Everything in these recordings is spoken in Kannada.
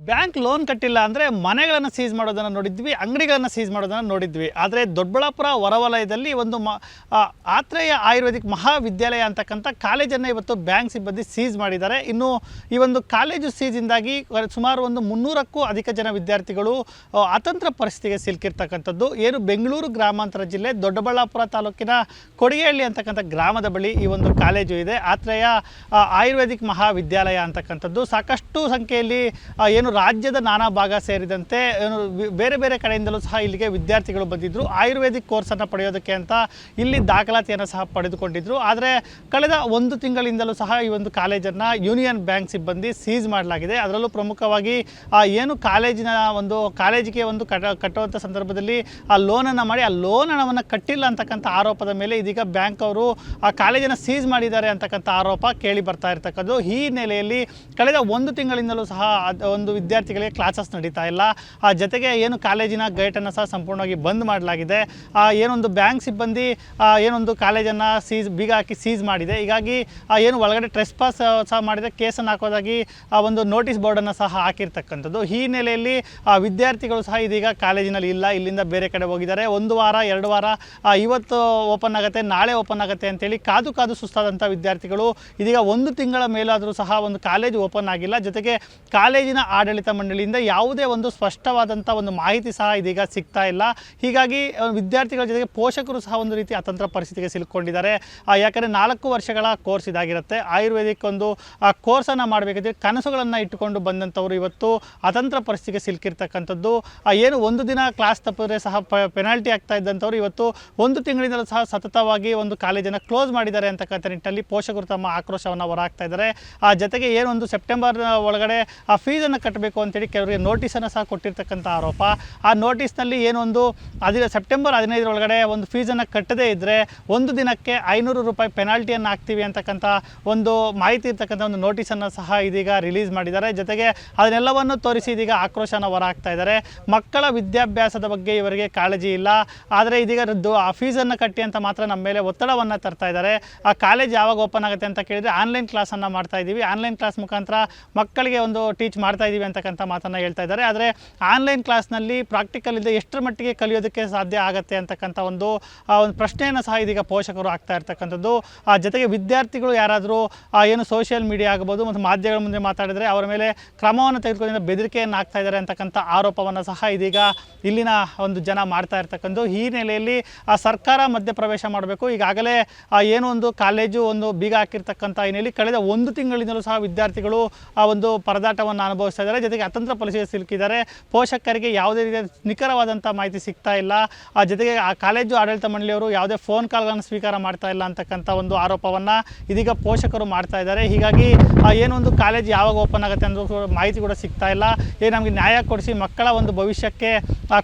ಬ್ಯಾಂಕ್ ಲೋನ್ ಕಟ್ಟಿಲ್ಲ ಅಂದರೆ ಮನೆಗಳನ್ನು ಸೀಸ್ ಮಾಡೋದನ್ನು ನೋಡಿದ್ವಿ, ಅಂಗಡಿಗಳನ್ನು ಸೀಸ್ ಮಾಡೋದನ್ನು ನೋಡಿದ್ವಿ. ಆದರೆ ದೊಡ್ಡಬಳ್ಳಾಪುರ ಹೊರವಲಯದಲ್ಲಿ ಒಂದು ಆತ್ರೇಯ ಆಯುರ್ವೇದಿಕ್ ಮಹಾವಿದ್ಯಾಲಯ ಅಂತಕ್ಕಂಥ ಕಾಲೇಜನ್ನು ಇವತ್ತು ಬ್ಯಾಂಕ್ ಸಿಬ್ಬಂದಿ ಸೀಸ್ ಮಾಡಿದ್ದಾರೆ. ಇನ್ನು ಈ ಒಂದು ಕಾಲೇಜು ಸೀಜಿಂದಾಗಿ ಸುಮಾರು ಒಂದು 300ಕ್ಕೂ ಅಧಿಕ ಜನ ವಿದ್ಯಾರ್ಥಿಗಳು ಅತಂತ್ರ ಪರಿಸ್ಥಿತಿಗೆ ಸಿಲುಕಿರ್ತಕ್ಕಂಥದ್ದು. ಏನು ಬೆಂಗಳೂರು ಗ್ರಾಮಾಂತರ ಜಿಲ್ಲೆ ದೊಡ್ಡಬಳ್ಳಾಪುರ ತಾಲೂಕಿನ ಕೊಡಿಗೆಹಳ್ಳಿ ಅಂತಕ್ಕಂಥ ಗ್ರಾಮದ ಬಳಿ ಈ ಒಂದು ಕಾಲೇಜು ಇದೆ, ಆತ್ರೇಯ ಆಯುರ್ವೇದಿಕ್ ಮಹಾವಿದ್ಯಾಲಯ ಅಂತಕ್ಕಂಥದ್ದು. ಸಾಕಷ್ಟು ಸಂಖ್ಯೆಯಲ್ಲಿ ಏನು ರಾಜ್ಯದ ನಾನಾ ಭಾಗ ಸೇರಿದಂತೆ ಬೇರೆ ಬೇರೆ ಕಡೆಯಿಂದಲೂ ಸಹ ಇಲ್ಲಿಗೆ ವಿದ್ಯಾರ್ಥಿಗಳು ಬಂದಿದ್ದರು ಆಯುರ್ವೇದಿಕ್ ಕೋರ್ಸನ್ನು ಪಡೆಯೋದಕ್ಕೆ ಅಂತ. ಇಲ್ಲಿ ದಾಖಲಾತಿಯನ್ನು ಸಹ ಪಡೆದುಕೊಂಡಿದ್ದರು. ಆದರೆ ಕಳೆದ 1 ತಿಂಗಳಿಂದಲೂ ಸಹ ಈ ಒಂದು ಕಾಲೇಜನ್ನು ಯೂನಿಯನ್ ಬ್ಯಾಂಕ್ ಸಿಬ್ಬಂದಿ ಸೀಸ್ ಮಾಡಲಾಗಿದೆ. ಅದರಲ್ಲೂ ಪ್ರಮುಖವಾಗಿ ಏನು ಕಾಲೇಜಿಗೆ ಕಟ್ಟುವಂಥ ಸಂದರ್ಭದಲ್ಲಿ ಆ ಲೋನನ್ನು ಮಾಡಿ ಆ ಲೋನ್ ಹಣವನ್ನು ಕಟ್ಟಿಲ್ಲ ಅಂತಕ್ಕಂಥ ಆರೋಪದ ಮೇಲೆ ಇದೀಗ ಬ್ಯಾಂಕ್ ಅವರು ಆ ಕಾಲೇಜನ್ನು ಸೀಸ್ ಮಾಡಿದ್ದಾರೆ ಅಂತಕ್ಕಂಥ ಆರೋಪ ಕೇಳಿ ಬರ್ತಾ ಇರ್ತಕ್ಕಂಥದ್ದು. ಈ ಹಿನ್ನೆಲೆಯಲ್ಲಿ ಕಳೆದ 1 ತಿಂಗಳಿಂದಲೂ ಸಹ ಒಂದು ವಿದ್ಯಾರ್ಥಿಗಳಿಗೆ ಕ್ಲಾಸಸ್ ನಡೀತಾ ಇಲ್ಲ. ಆ ಜೊತೆಗೆ ಏನು ಕಾಲೇಜಿನ ಗೇಟನ್ನು ಸಹ ಸಂಪೂರ್ಣವಾಗಿ ಬಂದ್ ಮಾಡಲಾಗಿದೆ. ಏನೊಂದು ಬ್ಯಾಂಕ್ ಸಿಬ್ಬಂದಿ ಏನೊಂದು ಕಾಲೇಜನ್ನು ಬೀಗ ಹಾಕಿ ಸೀಸ್ ಮಾಡಿದೆ. ಹೀಗಾಗಿ ಏನು ಒಳಗಡೆ ಟ್ರೆಸ್ಪಾಸ್ ಸಹ ಮಾಡಿದೆ, ಕೇಸನ್ನು ಹಾಕೋದಾಗಿ ಒಂದು ನೋಟಿಸ್ ಬೋರ್ಡನ್ನು ಸಹ ಹಾಕಿರ್ತಕ್ಕಂಥದ್ದು. ಈ ಹಿನ್ನೆಲೆಯಲ್ಲಿ ವಿದ್ಯಾರ್ಥಿಗಳು ಸಹ ಇದೀಗ ಕಾಲೇಜಿನಲ್ಲಿ ಇಲ್ಲ, ಇಲ್ಲಿಂದ ಬೇರೆ ಕಡೆ ಹೋಗಿದ್ದಾರೆ. 1 ವಾರ 2 ವಾರ ಇವತ್ತು ಓಪನ್ ಆಗುತ್ತೆ, ನಾಳೆ ಓಪನ್ ಆಗುತ್ತೆ ಅಂತೇಳಿ ಕಾದು ಸುಸ್ತಾದಂಥ ವಿದ್ಯಾರ್ಥಿಗಳು ಇದೀಗ 1 ತಿಂಗಳ ಮೇಲಾದರೂ ಸಹ ಒಂದು ಕಾಲೇಜು ಓಪನ್ ಆಗಿಲ್ಲ. ಜೊತೆಗೆ ಕಾಲೇಜಿನ ಆಡಳಿತ ಮಂಡಳಿಯಿಂದ ಯಾವುದೇ ಒಂದು ಸ್ಪಷ್ಟವಾದಂಥ ಒಂದು ಮಾಹಿತಿ ಸಹ ಇದೀಗ ಸಿಗ್ತಾ ಇಲ್ಲ. ಹೀಗಾಗಿ ವಿದ್ಯಾರ್ಥಿಗಳ ಜೊತೆಗೆ ಪೋಷಕರು ಸಹ ಒಂದು ರೀತಿ ಅತಂತ್ರ ಪರಿಸ್ಥಿತಿಗೆ ಸಿಲುಕೊಂಡಿದ್ದಾರೆ. ಯಾಕಂದರೆ 4 ವರ್ಷಗಳ ಕೋರ್ಸ್ ಇದಾಗಿರುತ್ತೆ. ಆಯುರ್ವೇದಿಕ್ ಒಂದು ಕೋರ್ಸನ್ನು ಮಾಡಬೇಕಿದ್ರೆ ಕನಸುಗಳನ್ನು ಇಟ್ಟುಕೊಂಡು ಬಂದಂಥವರು ಇವತ್ತು ಅತಂತ್ರ ಪರಿಸ್ಥಿತಿಗೆ ಸಿಲುಕಿರ್ತಕ್ಕಂಥದ್ದು. ಏನು 1 ದಿನ ಕ್ಲಾಸ್ ತಪ್ಪಿದ್ರೆ ಸಹ ಪೆನಾಲ್ಟಿ ಆಗ್ತಾ ಇದ್ದಂಥವ್ರು ಇವತ್ತು 1 ತಿಂಗಳಿಂದಲೂ ಸಹ ಸತತವಾಗಿ ಒಂದು ಕಾಲೇಜನ್ನು ಕ್ಲೋಸ್ ಮಾಡಿದ್ದಾರೆ ಅಂತಕ್ಕಂಥ ನಿಟ್ಟಿನಲ್ಲಿ ಪೋಷಕರು ತಮ್ಮ ಆಕ್ರೋಶವನ್ನು ಹೊರಹಾಕ್ತಾ ಇದ್ದಾರೆ. ಜೊತೆಗೆ ಏನೊಂದು ಸೆಪ್ಟೆಂಬರ್ ಒಳಗಡೆ ಆ ಫೀಸನ್ನು ಕಟ್ಟಬೇಕು ಅಂತೇಳಿ ಕೆಲವರಿಗೆ ನೋಟಿಸನ್ನು ಸಹ ಕೊಟ್ಟಿರ್ತಕ್ಕಂಥ ಆರೋಪ. ಆ ನೋಟಿಸ್ನಲ್ಲಿ ಏನೊಂದು ಸೆಪ್ಟೆಂಬರ್ 15 ಒಳಗಡೆ ಒಂದು ಫೀಸನ್ನು ಕಟ್ಟದೇ ಇದ್ದರೆ 1 ದಿನಕ್ಕೆ 500 ರೂಪಾಯಿ ಪೆನಾಲ್ಟಿಯನ್ನು ಹಾಕ್ತೀವಿ ಅಂತಕ್ಕಂಥ ಒಂದು ಮಾಹಿತಿ ಇರ್ತಕ್ಕಂಥ ಒಂದು ನೋಟಿಸನ್ನು ಸಹ ಇದೀಗ ರಿಲೀಸ್ ಮಾಡಿದ್ದಾರೆ. ಜೊತೆಗೆ ಅದನ್ನೆಲ್ಲವನ್ನು ತೋರಿಸಿ ಇದೀಗ ಆಕ್ರೋಶನ ಹೊರಹಾಕ್ತಾ ಇದ್ದಾರೆ. ಮಕ್ಕಳ ವಿದ್ಯಾಭ್ಯಾಸದ ಬಗ್ಗೆ ಇವರಿಗೆ ಕಾಳಜಿ ಇಲ್ಲ, ಆದರೆ ಇದೀಗ ಆ ಫೀಸನ್ನು ಕಟ್ಟಿ ಅಂತ ಮಾತ್ರ ನಮ್ಮ ಮೇಲೆ ಒತ್ತಡವನ್ನು ತರ್ತಾ ಇದ್ದಾರೆ. ಆ ಕಾಲೇಜ್ ಯಾವಾಗ ಓಪನ್ ಆಗುತ್ತೆ ಅಂತ ಕೇಳಿದರೆ ಆನ್ಲೈನ್ ಕ್ಲಾಸನ್ನು ಮಾಡ್ತಾ ಇದ್ದೀವಿ, ಆನ್ಲೈನ್ ಕ್ಲಾಸ್ ಮುಖಾಂತರ ಮಕ್ಕಳಿಗೆ ಒಂದು ಟೀಚ್ ಮಾಡ್ತಾ ಇದ್ದೀವಿ ಅಂತಕ್ಕಂಥ ಮಾತನ್ನು ಹೇಳ್ತಾ ಇದ್ದಾರೆ. ಆದರೆ ಆನ್ಲೈನ್ ಕ್ಲಾಸ್ನಲ್ಲಿ ಪ್ರಾಕ್ಟಿಕಲ್ ಇಲ್ಲದೆ ಎಷ್ಟರ ಮಟ್ಟಿಗೆ ಕಲಿಯೋದಕ್ಕೆ ಸಾಧ್ಯ ಆಗುತ್ತೆ ಅಂತಕ್ಕಂಥ ಒಂದು ಪ್ರಶ್ನೆಯನ್ನು ಸಹ ಇದೀಗ ಪೋಷಕರು ಆಗ್ತಾ ಇರ್ತಕ್ಕಂಥದ್ದು. ಜೊತೆಗೆ ವಿದ್ಯಾರ್ಥಿಗಳು ಯಾರಾದರೂ ಏನು ಸೋಷಿಯಲ್ ಮೀಡಿಯಾ ಆಗ್ಬೋದು ಮತ್ತು ಮಾಧ್ಯಮಗಳ ಮುಂದೆ ಮಾತಾಡಿದರೆ ಅವರ ಮೇಲೆ ಕ್ರಮವನ್ನು ತೆಗೆದುಕೊಂಡು ಬೆದರಿಕೆಯನ್ನು ಹಾಕ್ತಾ ಇದ್ದಾರೆ ಅಂತಕ್ಕಂಥ ಆರೋಪವನ್ನು ಸಹ ಇದೀಗ ಇಲ್ಲಿನ ಒಂದು ಜನ ಮಾಡ್ತಾ ಇರ್ತಕ್ಕಂಥದ್ದು. ಈ ಹಿನ್ನೆಲೆಯಲ್ಲಿ ಸರ್ಕಾರ ಮಧ್ಯಪ್ರವೇಶ ಮಾಡಬೇಕು. ಈಗಾಗಲೇ ಏನೋ ಒಂದು ಕಾಲೇಜು ಒಂದು ಬೀಗ ಹಾಕಿರ್ತಕ್ಕಂಥ ಹಿನ್ನೆಲೆಯಲ್ಲಿ ಕಳೆದ 1 ತಿಂಗಳಿಂದಲೂ ಸಹ ವಿದ್ಯಾರ್ಥಿಗಳು ಒಂದು ಪರದಾಟವನ್ನು ಅನುಭವಿಸ್ತಾ ಇದ್ದಾರೆ. ಜೊತೆಗೆ ಅತಂತ್ರ ಪರಿಸ್ಥಿತಿಗೆ ಸಿಲುಕಿದ್ದಾರೆ. ಪೋಷಕರಿಗೆ ಯಾವುದೇ ರೀತಿಯ ನಿಖರವಾದಂಥ ಮಾಹಿತಿ ಸಿಗ್ತಾ ಇಲ್ಲ. ಜೊತೆಗೆ ಆ ಕಾಲೇಜು ಆಡಳಿತ ಮಂಡಳಿಯವರು ಯಾವುದೇ ಫೋನ್ ಕಾಲ್ಗಳನ್ನು ಸ್ವೀಕಾರ ಮಾಡ್ತಾ ಇಲ್ಲ ಅಂತಕ್ಕಂಥ ಒಂದು ಆರೋಪವನ್ನು ಇದೀಗ ಪೋಷಕರು ಮಾಡ್ತಾ ಇದ್ದಾರೆ. ಹೀಗಾಗಿ ಏನೊಂದು ಕಾಲೇಜು ಯಾವಾಗ ಓಪನ್ ಆಗುತ್ತೆ ಅನ್ನೋ ಮಾಹಿತಿ ಕೂಡ ಸಿಗ್ತಾ ಇಲ್ಲ. ನಮಗೆ ನ್ಯಾಯ ಕೊಡಿಸಿ ಮಕ್ಕಳ ಒಂದು ಭವಿಷ್ಯಕ್ಕೆ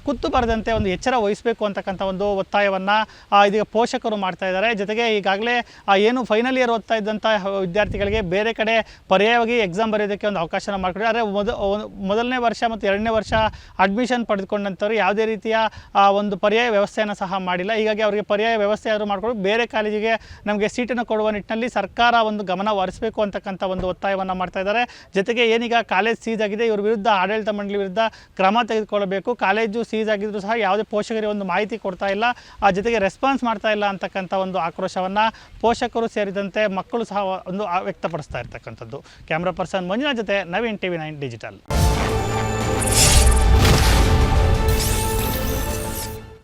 ಕುತ್ತು ಬರದಂತೆ ಒಂದು ಎಚ್ಚರ ವಹಿಸಬೇಕು ಅಂತಕ್ಕಂಥ ಒಂದು ಒತ್ತಾಯವನ್ನು ಇದೀಗ ಪೋಷಕರು ಮಾಡ್ತಾ ಇದ್ದಾರೆ. ಜೊತೆಗೆ ಈಗಾಗಲೇ ಏನು ಫೈನಲ್ ಇಯರ್ ಓದ್ತಾ ಇದ್ದಂಥ ವಿದ್ಯಾರ್ಥಿಗಳಿಗೆ ಬೇರೆ ಕಡೆ ಪರ್ಯಾಯವಾಗಿ ಎಕ್ಸಾಮ್ ಬರೆಯೋದಕ್ಕೆ ಒಂದು ಅವಕಾಶನ ಮಾಡಿಕೊಡಿ. ಆದರೆ ಮೊದಲನೇ ವರ್ಷ ಮತ್ತು 2ನೇ ವರ್ಷ ಅಡ್ಮಿಷನ್ ಪಡೆದುಕೊಂಡಂಥವ್ರು ಯಾವುದೇ ರೀತಿಯ ಒಂದು ಪರ್ಯಾಯ ವ್ಯವಸ್ಥೆಯನ್ನು ಸಹ ಮಾಡಿಲ್ಲ. ಹೀಗಾಗಿ ಅವರಿಗೆ ಪರ್ಯಾಯ ವ್ಯವಸ್ಥೆ ಆದರೂ ಮಾಡಿಕೊಂಡು ಬೇರೆ ಕಾಲೇಜಿಗೆ ನಮಗೆ ಸೀಟನ್ನು ಕೊಡುವ ನಿಟ್ಟಿನಲ್ಲಿ ಸರ್ಕಾರ ಒಂದು ಗಮನ ಹರಿಸಬೇಕು ಅಂತಕ್ಕಂಥ ಒಂದು ಒತ್ತಾಯವನ್ನು ಮಾಡ್ತಾ ಇದ್ದಾರೆ. ಜೊತೆಗೆ ಏನೀಗ ಕಾಲೇಜ್ ಸೀಸ್ ಆಗಿದೆ, ಇವ್ರ ವಿರುದ್ಧ ಆಡಳಿತ ಮಂಡಳಿ ವಿರುದ್ಧ ಕ್ರಮ ತೆಗೆದುಕೊಳ್ಳಬೇಕು. ಕಾಲೇಜು ಸೀಸ್ ಆಗಿದ್ದರೂ ಸಹ ಯಾವುದೇ ಪೋಷಕರಿಗೆ ಒಂದು ಮಾಹಿತಿ ಕೊಡ್ತಾ ಇಲ್ಲ, ಜೊತೆಗೆ ರೆಸ್ಪಾನ್ಸ್ ಮಾಡ್ತಾ ಇಲ್ಲ ಅಂತಕ್ಕಂಥ ಒಂದು ಆಕ್ರೋಶವನ್ನು ಪೋಷಕರು ಸೇರಿದಂತೆ ಮಕ್ಕಳು ಸಹ ಒಂದು ವ್ಯಕ್ತಪಡಿಸ್ತಾ ಇರ್ತಕ್ಕಂಥದ್ದು. ಕ್ಯಾಮ್ರಾ ಪರ್ಸನ್ ಮಂಜುನಾಥ್ ಜೊತೆ ನವೀನ್ TV9 ಡಿಜಿಟಲ್.